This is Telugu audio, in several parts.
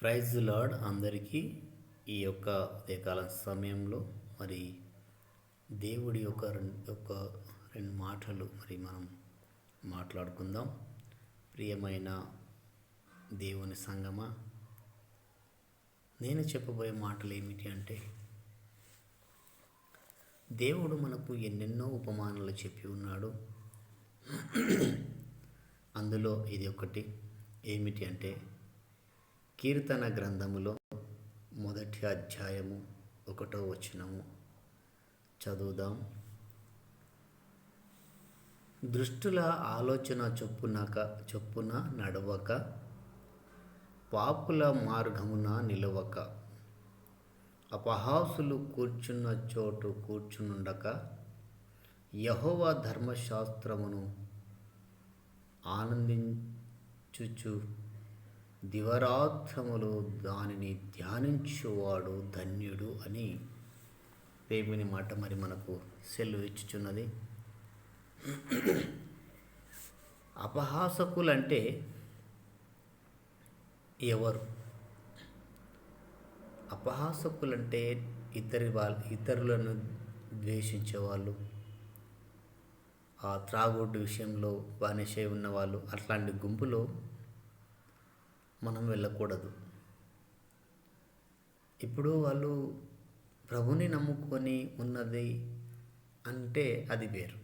ప్రైజ్ లార్డ్ అందరికీ. ఈ యొక్క ఉదయకాల సమయంలో మరి దేవుడి రెండు మాటలు మనం మాట్లాడుకుందాం. ప్రియమైన దేవుని సంగమా, నేను చెప్పబోయే మాటలు ఏమిటి అంటే, దేవుడు మనకు ఎన్నెన్నో ఉపమానాలు చెప్పి ఉన్నాడు. అందులో ఇది ఒకటి. ఏమిటి అంటే, కీర్తన గ్రంథములో 1వ అధ్యాయము 1వ వచనము చదువుదాం. దుష్టుల ఆలోచన చొప్పున నడవక, పాపుల మార్గమున నిలవక, అపహాసులు కూర్చున్న చోటు కూర్చునుండక, యెహోవా ధర్మశాస్త్రమును ఆనందించుచు దివారాత్రములు దానిని ధ్యానించువాడు ధన్యుడు అని దేవుని మాట మనకు సెలవిచ్చుచున్నది. అపహాసకులంటే ఎవరు? అపహాసకులంటే ఇతరులను ద్వేషించేవాళ్ళు, ఆ త్రాగుడు విషయంలో బానిసై ఉన్నవాళ్ళు. అట్లాంటి గుంపులో మనం వెళ్ళకూడదు. ఇప్పుడు వాళ్ళు ప్రభుని నమ్ముకొని ఉన్నది అంటే అది వేరు.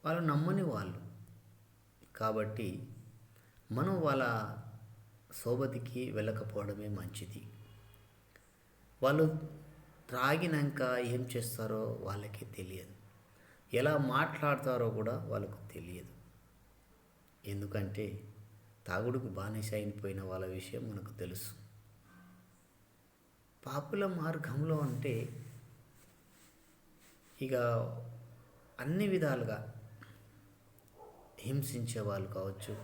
వాళ్ళు నమ్మని వాళ్ళు కాబట్టి మనం వాళ్ళ సోబతికి వెళ్ళకపోవడమే మంచిది. వాళ్ళు త్రాగినాక ఏం చేస్తారో వాళ్ళకి తెలియదు, ఎలా మాట్లాడతారో కూడా వాళ్ళకు తెలియదు. ఎందుకంటే తాగుడుకు బానిస అయిపోయిన వాళ్ళ విషయం మనకు తెలుసు. పాపుల మార్గంలో అంటే ఇక అన్ని విధాలుగా హింసించే వాళ్ళు కావచ్చు,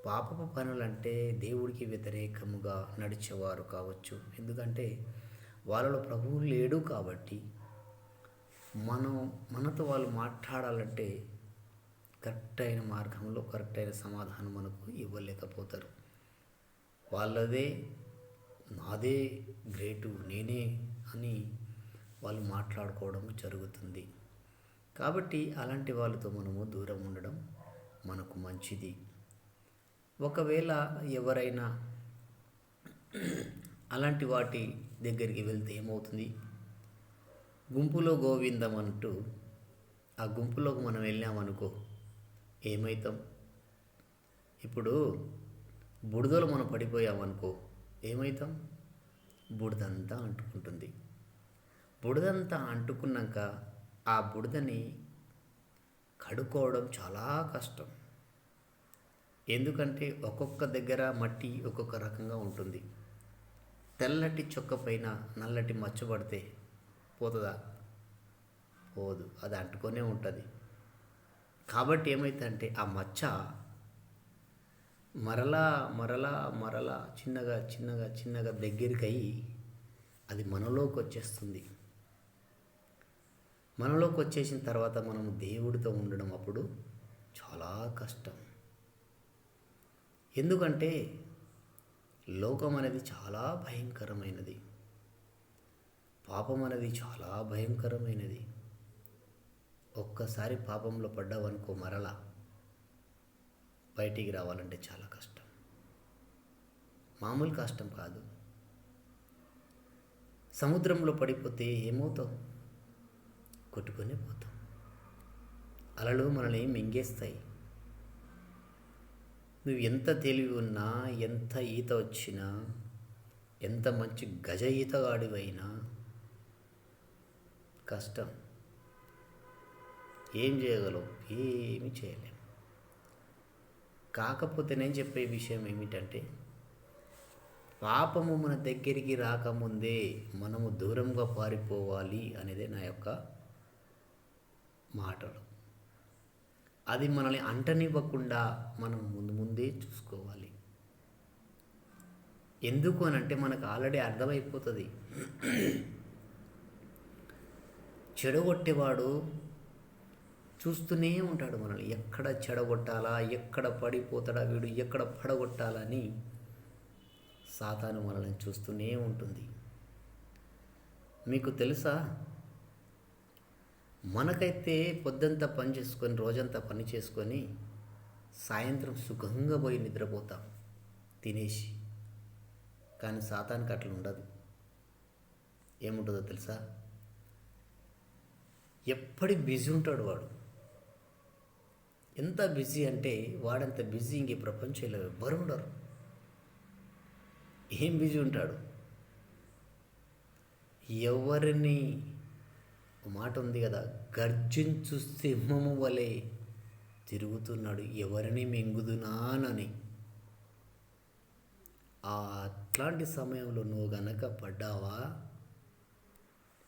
పాపపు పనులంటే దేవుడికి వ్యతిరేకముగా నడిచేవారు కావచ్చు. ఎందుకంటే వాళ్ళలో ప్రభువు లేడు కాబట్టి మనతో వాళ్ళు మాట్లాడాలంటే కరెక్ట్ అయిన మార్గంలో కరెక్ట్ అయిన సమాధానం మనకు ఇవ్వలేకపోతారు. నాదే గ్రేటు, నేనే అని వాళ్ళు మాట్లాడుకోవడం జరుగుతుంది. కాబట్టి అలాంటి వాళ్ళతో మనము దూరం ఉండడం మనకు మంచిది. ఒకవేళ ఎవరైనా అలాంటి వాటి దగ్గరికి వెళ్తే ఏమవుతుంది? గుంపులో గోవిందం అంటూ ఆ గుంపులోకి మనం వెళ్ళామనుకో, ఏమవుతాం? ఇప్పుడు బురదలో మనం పడిపోయామనుకో ఏమవుతాం? బురదంతా అంటుకుంటుంది. బురదంతా అంటుకున్నాక ఆ బురదని కడుక్కోవడం చాలా కష్టం. ఎందుకంటే ఒక్కొక్క దగ్గర మట్టి ఒక్కొక్క రకంగా ఉంటుంది. తెల్లటి చొక్క పైన నల్లటి మచ్చ పడితే పోతుందా? పోదు, అది అంటుకొనే ఉంటుంది. కాబట్టి ఏమవుతుందంటే ఆ మచ్చ మరలా చిన్నగా దగ్గరికి అయ్యి అది మనలోకి వచ్చేస్తుంది. మనలోకి వచ్చేసిన తర్వాత మనము దేవుడితో ఉండడం అప్పుడు చాలా కష్టం. ఎందుకంటే లోకం అనేది చాలా భయంకరమైనది, పాపం అనేది చాలా భయంకరమైనది. ఒక్కసారి పాపంలో పడ్డావనుకో మరలా బయటికి రావాలంటే చాలా కష్టం. మామూలు కష్టం కాదు. సముద్రంలో పడిపోతే ఏమవుతావు? కొట్టుకొని పోతాం. అలలు మనల్ని మింగేస్తాయి. నువ్వు ఎంత తెలివి ఉన్నా, ఎంత ఈత వచ్చినా, ఎంత మంచి గజ ఈతగాడివైనా కష్టం. ఏం చేయగలవు? ఏమి చేయలేం. కాకపోతే నేను చెప్పే విషయం ఏమిటంటే, పాపము మన దగ్గరికి రాకముందే మనము దూరంగా పారిపోవాలి అనేదే నా యొక్క మాటలు. అది మనల్ని అంటనివ్వకుండా మనం ముందే చూసుకోవాలి. ఎందుకు అనంటే మనకు ఆల్రెడీ అర్థమైపోతుంది. చెడగొట్టేవాడు చూస్తూనే ఉంటాడు మనల్ని. ఎక్కడ చెడగొట్టాలా, ఎక్కడ పడిపోతాడా వీడు, ఎక్కడ పడగొట్టాలని సాతాను మనల్ని చూస్తూనే ఉంటుంది. మీకు తెలుసా, మనకైతే పొద్దంతా పని చేసుకొని రోజంతా పని చేసుకొని సాయంత్రం సుఖంగా పోయి నిద్రపోతాం తినేసి. కానీ సాతానికి అట్లా ఉండదు. ఏముంటుందో తెలుసా, ఎప్పటికి బిజీ ఉంటాడు వాడు. ఎంత బిజీ అంటే వాడంత బిజీ ఇంక ప్రపంచంలో ఎవ్వరు ఉండరు. ఏం బిజీ ఉంటాడు, ఎవరిని, మాట ఉంది కదా, గర్జించు సింహము వలె తిరుగుతున్నాడు, ఎవరిని మింగుదునానని. అట్లాంటి సమయంలో నువ్వు గనక పడ్డావా,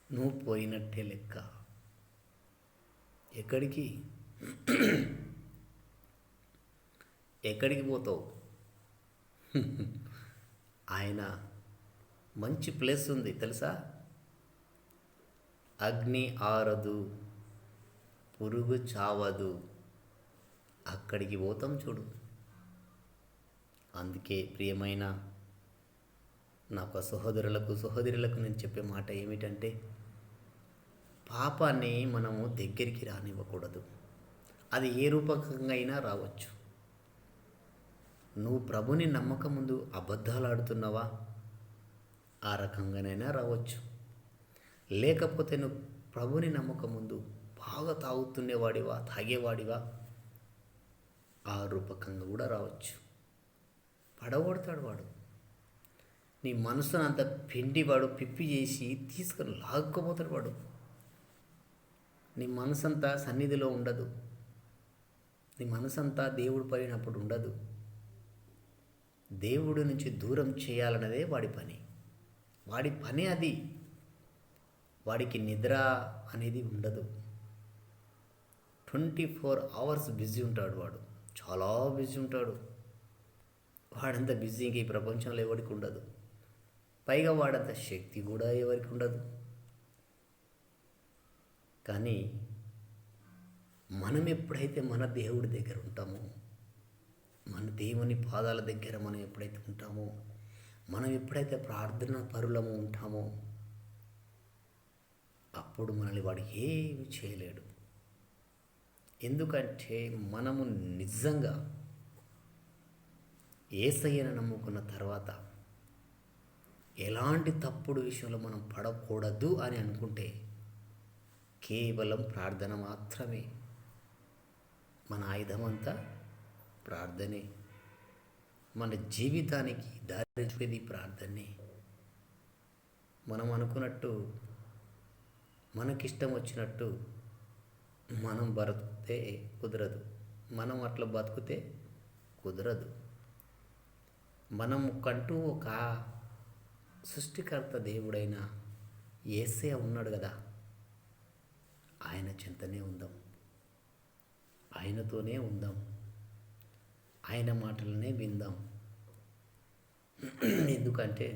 నువ్వు పోయినట్టే లెక్క. ఎక్కడికి పోతావు? ఆయన మంచి ప్లేస్ ఉంది తెలుసా, అగ్ని ఆరదు, పురుగు చావదు, అక్కడికి పోతాం చూడు. అందుకే ప్రియమైన నాకు సహోదరులకు నేను చెప్పే మాట ఏమిటంటే, పాపాన్ని మనము దగ్గరికి రానివ్వకూడదు. అది ఏ రూపకంగా అయినా రావచ్చు. నువ్వు ప్రభుని నమ్మక ముందు అబద్ధాలు ఆడుతున్నావా, ఆ రకంగానైనా రావచ్చు. లేకపోతే నువ్వు ప్రభుని నమ్మక ముందు బాగా తాగేవాడివా, ఆ రూపకంగా కూడా రావచ్చు. పడగొడతాడు వాడు. నీ మనసును అంత వాడు పిప్పి చేసి తీసుకొని లాక్కపోతాడు వాడు. నీ మనసంతా సన్నిధిలో ఉండదు. నీ మనసంతా దేవుడు పడినప్పుడు ఉండదు. దేవుడి నుంచి దూరం చేయాలన్నదే వాడి పని అది. వాడికి నిద్ర అనేది ఉండదు. 24 hours బిజీ ఉంటాడు వాడు, చాలా బిజీ ఉంటాడు. వాడంత బిజీ ఇంక ఈ ప్రపంచంలో ఎవరికి ఉండదు. పైగా వాడంత శక్తి కూడా ఎవరికి ఉండదు. కానీ మనం ఎప్పుడైతే మన దేవుడి దగ్గర ఉంటామో, మన దేవుని పాదాల దగ్గర మనం ఎప్పుడైతే ఉంటామో, మనం ఎప్పుడైతే ప్రార్థన పరులము ఉంటామో, అప్పుడు మనల్ని వాడు ఏమి చేయలేడు. ఎందుకంటే మనము నిజంగా యేసయ్యను నమ్ముకున్న తర్వాత ఎలాంటి తప్పుడు విషయంలో మనం పడకూడదు అని అనుకుంటే కేవలం ప్రార్థన మాత్రమే. మన ఆయుధమంతా ప్రార్థనే. మన జీవితానికి దారి చూపేది ప్రార్థనే. మనం అనుకున్నట్టు, మనకిష్టం వచ్చినట్టు మనం బ్రతికితే కుదరదు. మనం అట్లా బతికితే కుదరదు. మనకంటూ ఒక సృష్టికర్త దేవుడైన యేసయ్య ఉన్నాడు కదా, ఆయన చెంతనే ఉందాం, ఆయనతోనే ఉందాం, ఆయన మాటలనే విందాం. ఎందుకంటే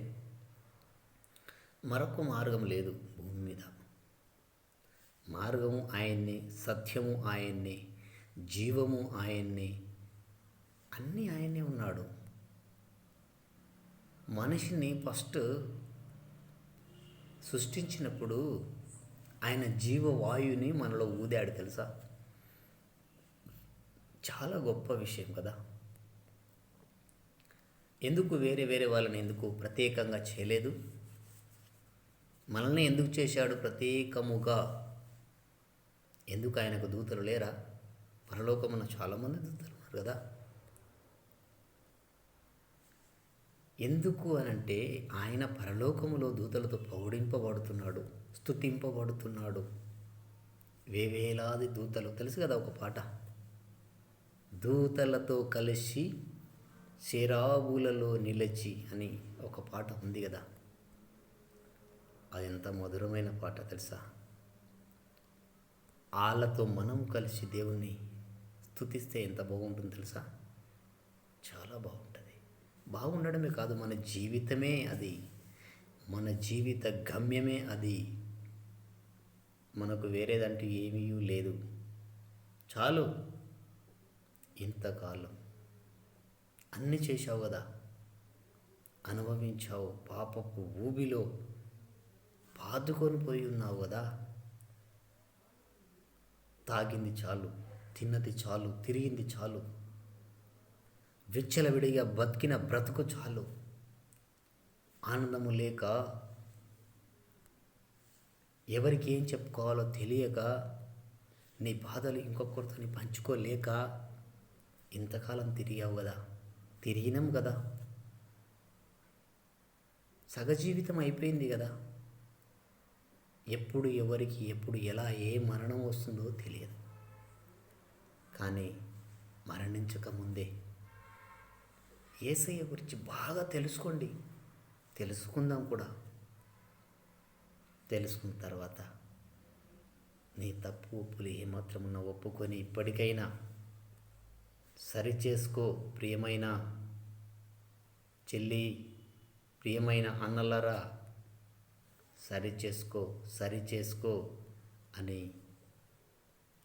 మరొక మార్గం లేదు భూమి మీద. మార్గము ఆయన్నే, సత్యము ఆయన్నే, జీవము ఆయన్నే, అన్నీ ఆయన్నే ఉన్నాడు. మనిషిని ఫస్ట్ సృష్టించినప్పుడు ఆయన జీవవాయువుని మనలో ఊదాడు తెలుసా. చాలా గొప్ప విషయం కదా. ఎందుకు వేరే వాళ్ళని ఎందుకు ప్రత్యేకంగా చేయలేదు? మనల్ని ఎందుకు చేశాడు ప్రత్యేకముగా? ఎందుకు ఆయనకు దూతలు లేరా? పరలోకమున చాలామంది దూతలు ఉన్నారు కదా. ఎందుకు అనంటే ఆయన పరలోకములో దూతలతో పౌడింపబడుతున్నాడు, స్తుతింపబడుతున్నాడు. వేవేలాది దూతలు, తెలుసు కదా ఒక పాట, దూతలతో కలిసి శరాబులలో నిలిచి అని ఒక పాట ఉంది కదా. అది ఎంత మధురమైన పాట తెలుసా. వాళ్ళతో మనం కలిసి దేవుణ్ణి స్తుతిస్తే ఎంత బాగుంటుంది తెలుసా. చాలా బాగుంటుంది. బాగుండడమే కాదు, మన జీవితమే అది, మన జీవిత గమ్యమే అది. మనకు వేరేదంటూ ఏమీ లేదు. చాలు, ఇంతకాలం అన్నీ చేశావు కదా, అనుభవించావు, పాపపు ఊబిలో బాదుకొని పోయి ఉన్నావు కదా. తాగింది చాలు, తిన్నది చాలు, తిరిగింది చాలు, విచ్చలవిడిగా బతికిన బ్రతుకు చాలు. ఆనందము లేక, ఎవరికి ఏం చెప్పుకోవాలో తెలియక, నీ బాధలు ఇంకొకరితో పంచుకోలేక ఇంతకాలం తిరిగావు కదా, తిరిగినాం కదా, సగజీవితం అయిపోయింది కదా. ఎప్పుడు ఎవరికి ఎప్పుడు ఎలా ఏ మరణం వస్తుందో తెలియదు. కానీ మరణించక ముందే యేసయ్య గురించి బాగా తెలుసుకోండి, తెలుసుకుందాం కూడా. తెలుసుకున్న తర్వాత నీ తప్పు ఒప్పులు ఏమాత్రమున్నా ఒప్పుకొని ఇప్పటికైనా సరిచేసుకో. ప్రియమైన చెల్లి, ప్రియమైన అన్నలరా, సరిచేసుకో అని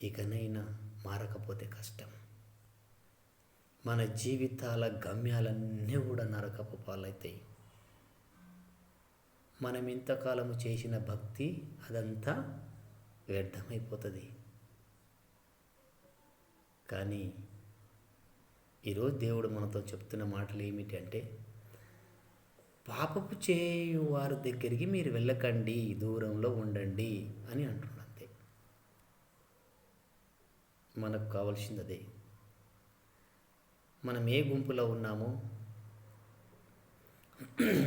ఇకనైనా మారకపోతే కష్టం. మన జీవితాల గమ్యాలన్నీ కూడా నరకపు పాలవుతాయి. మనం ఇంతకాలము చేసిన భక్తి అదంతా వ్యర్థమైపోతుంది. కానీ ఈరోజు దేవుడు మనతో చెప్తున్న మాటలు ఏమిటి అంటే, పాపపు చేయు వారి దగ్గరికి మీరు వెళ్ళకండి, దూరంలో ఉండండి అని అంటున్నాడు. అంతే, మనకు కావాల్సింది అదే. మనం ఏ గుంపులో ఉన్నామో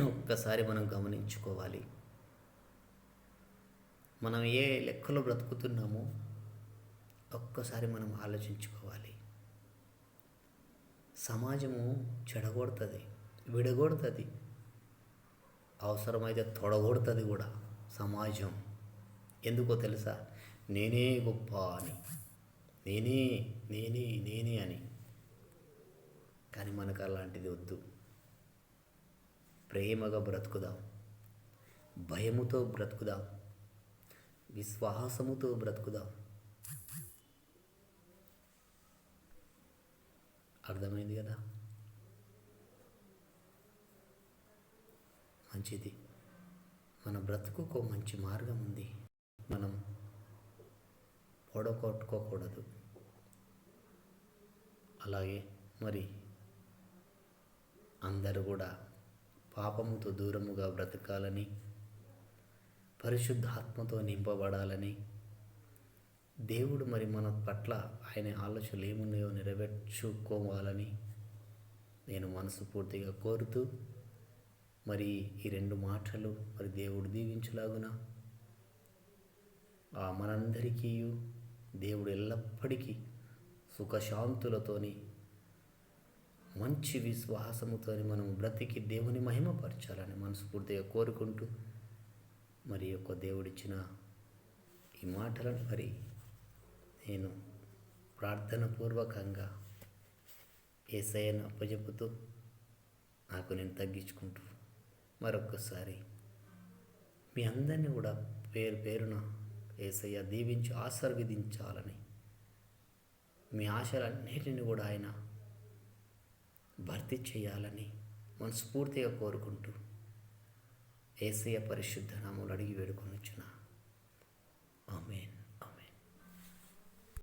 ఒక్కసారి మనం గమనించుకోవాలి. మనం ఏ లెక్కలో బ్రతుకుతున్నామో ఒక్కసారి మనం ఆలోచించుకోవాలి. సమాజము చెడగొడుతుంది, విడగొడుతుంది, అవసరమైతే తొడగొడుతుంది కూడా సమాజం. ఎందుకో తెలుసా? నేనే గొప్ప అని, నేనే అని. కానీ మనకు అలాంటిది వద్దు. ప్రేమగా బ్రతుకుదాం, భయముతో బ్రతుకుదాం, విశ్వాసముతో బ్రతుకుదాం. అర్థమైంది కదా? మంచిది. మన బ్రతుకుకు మంచి మార్గం ఉంది. మనం పొడగొట్టుకోకూడదు. అలాగే మరి అందరూ కూడా పాపముతో దూరముగా బ్రతకాలని, పరిశుద్ధాత్మతో నింపబడాలని, దేవుడు మరి మన పట్ల ఆయన ఆలోచనలు ఏమున్నాయో నెరవేర్చుకోవాలని నేను మనస్ఫూర్తిగా కోరుతూ, మరి ఈ 2 మాటలు మరి దేవుడు దీవించులాగున, మనందరికీ దేవుడు ఎల్లప్పటికీ సుఖశాంతులతోని, మంచి విశ్వాసముతో మనం బ్రతికి దేవుని మహిమపరచాలని మనస్ఫూర్తిగా కోరుకుంటూ, మరి యొక్క దేవుడిచ్చిన ఈ మాటలను మరి నేను ప్రార్థనపూర్వకంగా యేసయ్యను అప్పజెపుతూ, నాకు నేను తగ్గించుకుంటూ మరొక్కసారి మీ అందరినీ కూడా పేరు పేరున యేసయ్య దీవించి ఆశీర్వదించాలని, మీ ఆశలన్నిటిని కూడా ఆయన భర్తీ చేయాలని మనస్ఫూర్తిగా కోరుకుంటూ యేసయ్య పరిశుద్ధ నామములో అడిగి వేడుకొనుచున్నా. ఆమేన్.